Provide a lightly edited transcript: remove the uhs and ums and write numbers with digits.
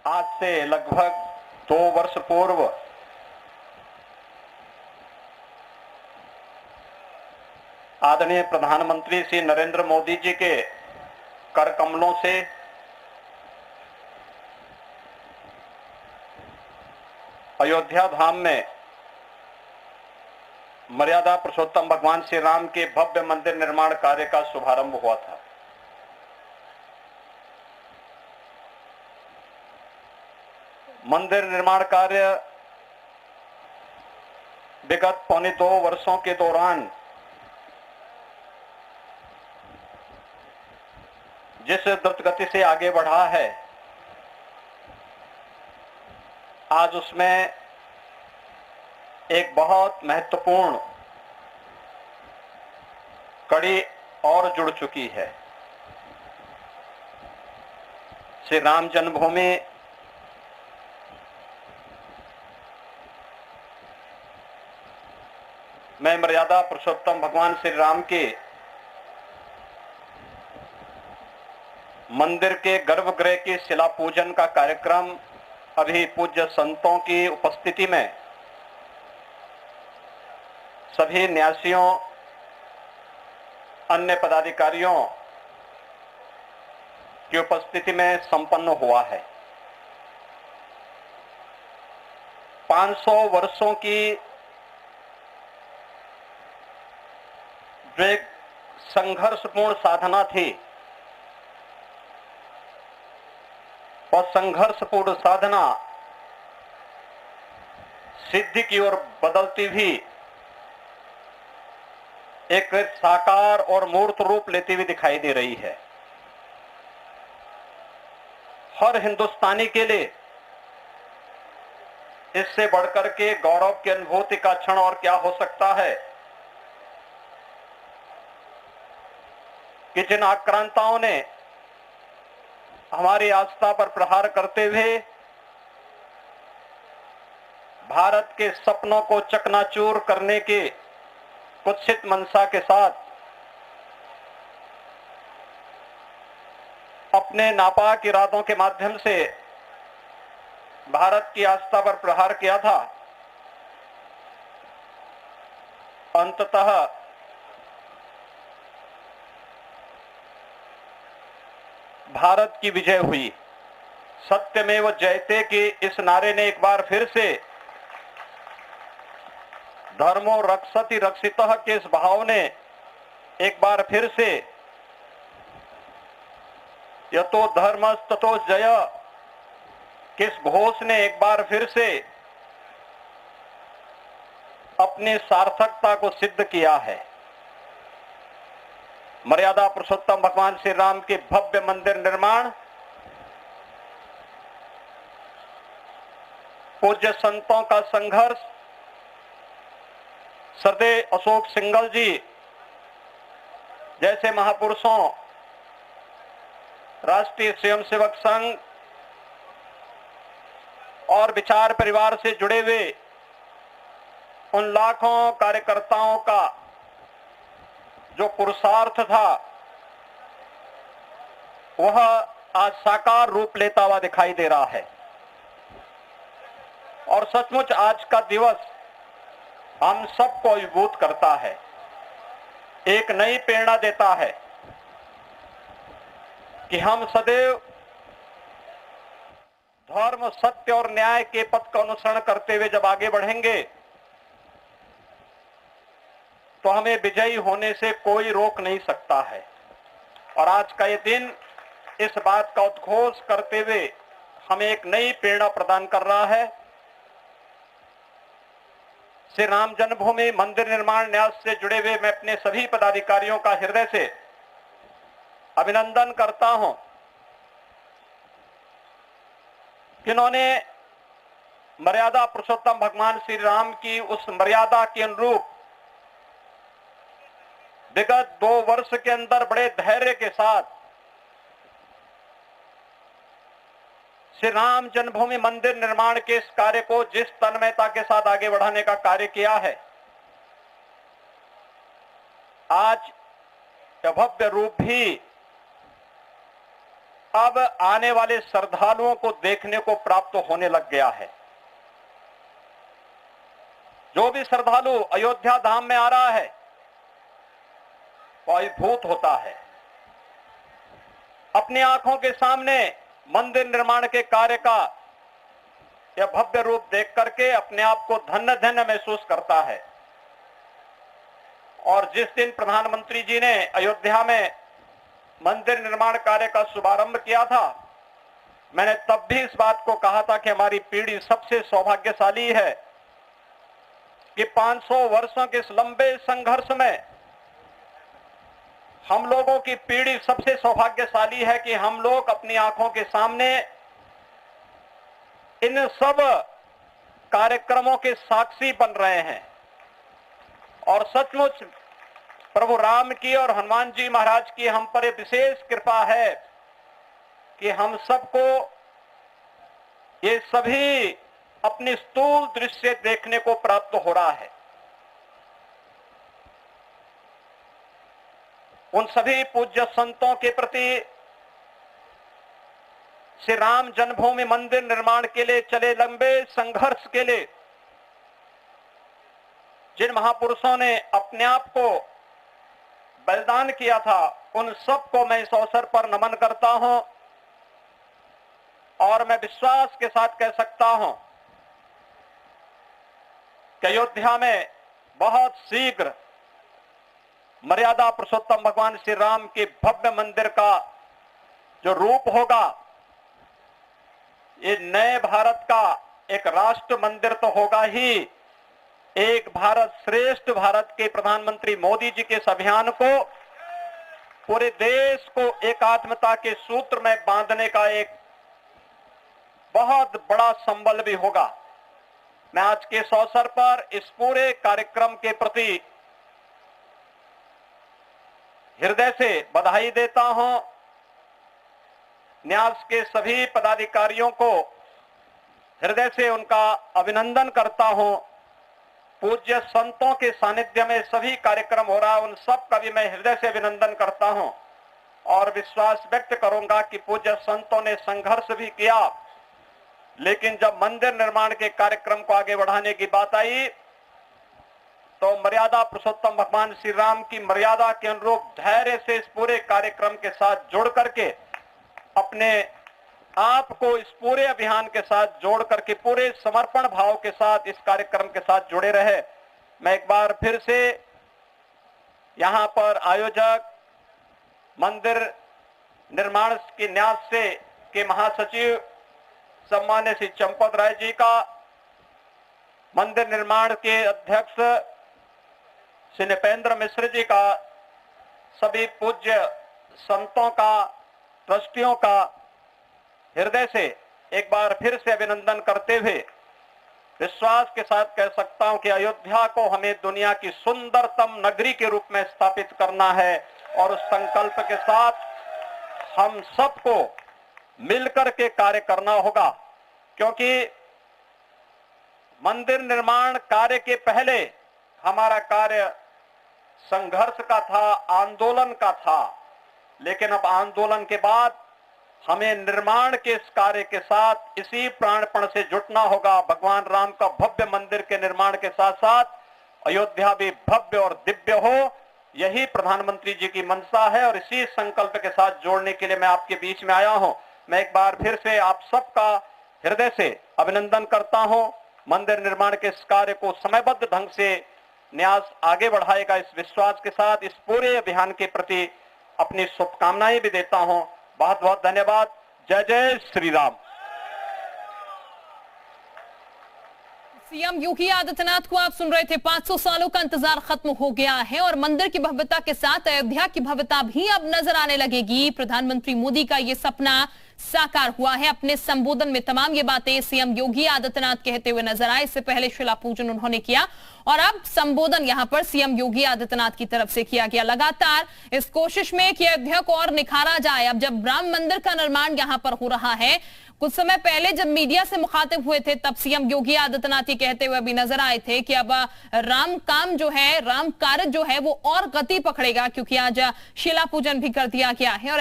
आज से लगभग 2 वर्ष पूर्व आदरणीय प्रधानमंत्री श्री नरेंद्र मोदी जी के कर कमलों से अयोध्या धाम में मर्यादा पुरुषोत्तम भगवान श्री राम के भव्य मंदिर निर्माण कार्य का शुभारंभ हुआ था। मंदिर निर्माण कार्य विगत पौने 2 वर्षों के दौरान जिस द्रुत गति से आगे बढ़ा है, आज उसमें एक बहुत महत्वपूर्ण कड़ी और जुड़ चुकी है। श्री राम जन्मभूमि में मर्यादा पुरुषोत्तम भगवान श्री राम के मंदिर के गर्भगृह के शिला पूजन का कार्यक्रम अभी पूज्य संतों की उपस्थिति में सभी न्यासियों, अन्य पदाधिकारियों की उपस्थिति में संपन्न हुआ है। 500 वर्षों की जो एक संघर्षपूर्ण साधना थी, और संघर्षपूर्ण साधना सिद्धि की ओर बदलती भी एक साकार और मूर्त रूप लेती हुई दिखाई दे रही है। हर हिंदुस्तानी के लिए इससे बढ़कर के गौरव की अनुभूति का क्षण और क्या हो सकता है कि जिन आक्रांताओं ने हमारी आस्था पर प्रहार करते हुए भारत के सपनों को चकनाचूर करने के कुत्सित मंशा के साथ अपने नापाक इरादों के माध्यम से भारत की आस्था पर प्रहार किया था, अंततः भारत की विजय हुई। सत्यमेव जयते के इस नारे ने एक बार फिर से धर्मो रक्षति रक्षितः के इस भाव ने एक बार फिर से यतो धर्म ततो जय किस घोष ने एक बार फिर से अपनी सार्थकता को सिद्ध किया है। मर्यादा पुरुषोत्तम भगवान श्री राम के भव्य मंदिर निर्माण पूज्य संतों का संघर्ष, सरदेव अशोक सिंघल जी जैसे महापुरुषों, राष्ट्रीय स्वयंसेवक संघ और विचार परिवार से जुड़े हुए उन लाखों कार्यकर्ताओं का जो पुरुषार्थ था, वह आज साकार रूप लेता हुआ दिखाई दे रहा है। और सचमुच आज का दिवस हम सबको अभिभूत करता है, एक नई प्रेरणा देता है कि हम सदैव धर्म, सत्य और न्याय के पथ का अनुसरण करते हुए जब आगे बढ़ेंगे तो हमें विजयी होने से कोई रोक नहीं सकता है। और आज का ये दिन इस बात का उद्घोष करते हुए हमें एक नई प्रेरणा प्रदान कर रहा है। श्री राम जन्मभूमि मंदिर निर्माण न्यास से जुड़े हुए मैं अपने सभी पदाधिकारियों का हृदय से अभिनंदन करता हूं, जिन्होंने मर्यादा पुरुषोत्तम भगवान श्री राम की उस मर्यादा के अनुरूप विगत 2 वर्ष के अंदर बड़े धैर्य के साथ श्री राम जन्मभूमि मंदिर निर्माण के इस कार्य को जिस तन्मयता के साथ आगे बढ़ाने का कार्य किया है, आज यह भव्य रूप भी अब आने वाले श्रद्धालुओं को देखने को प्राप्त होने लग गया है। जो भी श्रद्धालु अयोध्या धाम में आ रहा है वो अभिभूत होता है। अपनी आंखों के सामने मंदिर निर्माण के कार्य का यह भव्य रूप देख करके अपने आप को धन्य धन्य महसूस करता है। और जिस दिन प्रधानमंत्री जी ने अयोध्या में मंदिर निर्माण कार्य का शुभारंभ किया था, मैंने तब भी इस बात को कहा था कि हमारी पीढ़ी सबसे सौभाग्यशाली है कि 500 वर्षों के इस लंबे संघर्ष में हम लोगों की पीढ़ी सबसे सौभाग्यशाली है कि हम लोग अपनी आंखों के सामने इन सब कार्यक्रमों के साक्षी बन रहे हैं। और सचमुच प्रभु राम की और हनुमान जी महाराज की हम पर विशेष कृपा है कि हम सबको ये सभी अपनी स्थूल दृश्य देखने को प्राप्त हो रहा है। उन सभी पूज्य संतों के प्रति, श्री राम जन्मभूमि मंदिर निर्माण के लिए चले लंबे संघर्ष के लिए जिन महापुरुषों ने अपने आप को बलिदान किया था, उन सबको मैं इस अवसर पर नमन करता हूं। और मैं विश्वास के साथ कह सकता हूं कि अयोध्या में बहुत शीघ्र मर्यादा पुरुषोत्तम भगवान श्री राम के भव्य मंदिर का जो रूप होगा, ये नए भारत का एक राष्ट्र मंदिर तो होगा ही, एक भारत श्रेष्ठ भारत के प्रधानमंत्री मोदी जी के इस अभियान को पूरे देश को एकात्मता के सूत्र में बांधने का एक बहुत बड़ा संबल भी होगा। मैं आज के इस अवसर पर इस पूरे कार्यक्रम के प्रति हृदय से बधाई देता हूं। न्यास के सभी पदाधिकारियों को हृदय से उनका अभिनंदन करता हूं। पूज्य संतों के सानिध्य में सभी कार्यक्रम हो रहा है, उन सब का भी मैं हृदय से अभिनंदन करता हूं और विश्वास व्यक्त करूंगा कि पूज्य संतों ने संघर्ष भी किया, लेकिन जब मंदिर निर्माण के कार्यक्रम को आगे बढ़ाने की बात आई तो मर्यादा पुरुषोत्तम भगवान श्री राम की मर्यादा के अनुरूप धैर्य से इस पूरे कार्यक्रम के साथ जुड़ करके अपने आप को इस पूरे अभियान के साथ जोड़ करके पूरे समर्पण भाव के साथ इस कार्यक्रम के साथ जुड़े रहे। मैं एक बार फिर से यहां पर आयोजक, मंदिर निर्माण के न्यास से के महासचिव सम्मान्य श्री चंपत राय जी का, मंदिर निर्माण के अध्यक्ष श्री नृपेंद्र मिश्र जी का, सभी पूज्य संतों का, ट्रस्टियों का हृदय से एक बार फिर से अभिनंदन करते हुए विश्वास के साथ कह सकता हूं कि अयोध्या को हमें दुनिया की सुंदरतम नगरी के रूप में स्थापित करना है और उस संकल्प के साथ हम सबको मिलकर के कार्य करना होगा, क्योंकि मंदिर निर्माण कार्य के पहले हमारा कार्य संघर्ष का था, आंदोलन का था, लेकिन अब आंदोलन के बाद हमें निर्माण के इस कार्य के साथ इसी प्राणपण से जुटना होगा। भगवान राम का भव्य मंदिर के निर्माण के साथ साथ अयोध्या भी भव्य और दिव्य हो, यही प्रधानमंत्री जी की मंशा है और इसी संकल्प के साथ जोड़ने के लिए मैं आपके बीच में आया हूं। मैं एक बार फिर से आप सबका हृदय से अभिनंदन करता हूं। मंदिर निर्माण के इस कार्य को समयबद्ध ढंग से न्यास आगे बढ़ाएगा, इस विश्वास के साथ इस पूरे अभियान के प्रति अपनी शुभकामनाएं भी देता हूं। बहुत बहुत धन्यवाद। जय जय श्री राम। सीएम योगी आदित्यनाथ को आप सुन रहे थे। 500 सालों का इंतजार खत्म हो गया है और मंदिर की भव्यता के साथ अयोध्या की भव्यता भी अब नजर आने लगेगी। प्रधानमंत्री मोदी का ये सपना साकार हुआ है। अपने संबोधन में तमाम ये बातें सीएम योगी आदित्यनाथ कहते हुए नजर आए। इससे पहले शिला पूजन उन्होंने किया और अब संबोधन यहां पर सीएम योगी आदित्यनाथ की तरफ से किया गया। लगातार इस कोशिश में कि अयोध्या को और निखारा जाए, अब जब राम मंदिर का निर्माण यहां पर हो रहा है, कुछ समय पहले जब मीडिया से मुखातिब हुए थे तब सीएम योगी आदित्यनाथ ये कहते हुए भी नजर आए थे कि अब राम काम जो है, राम कार्य जो है वो और गति पकड़ेगा, क्योंकि आज शिला पूजन भी कर दिया गया है और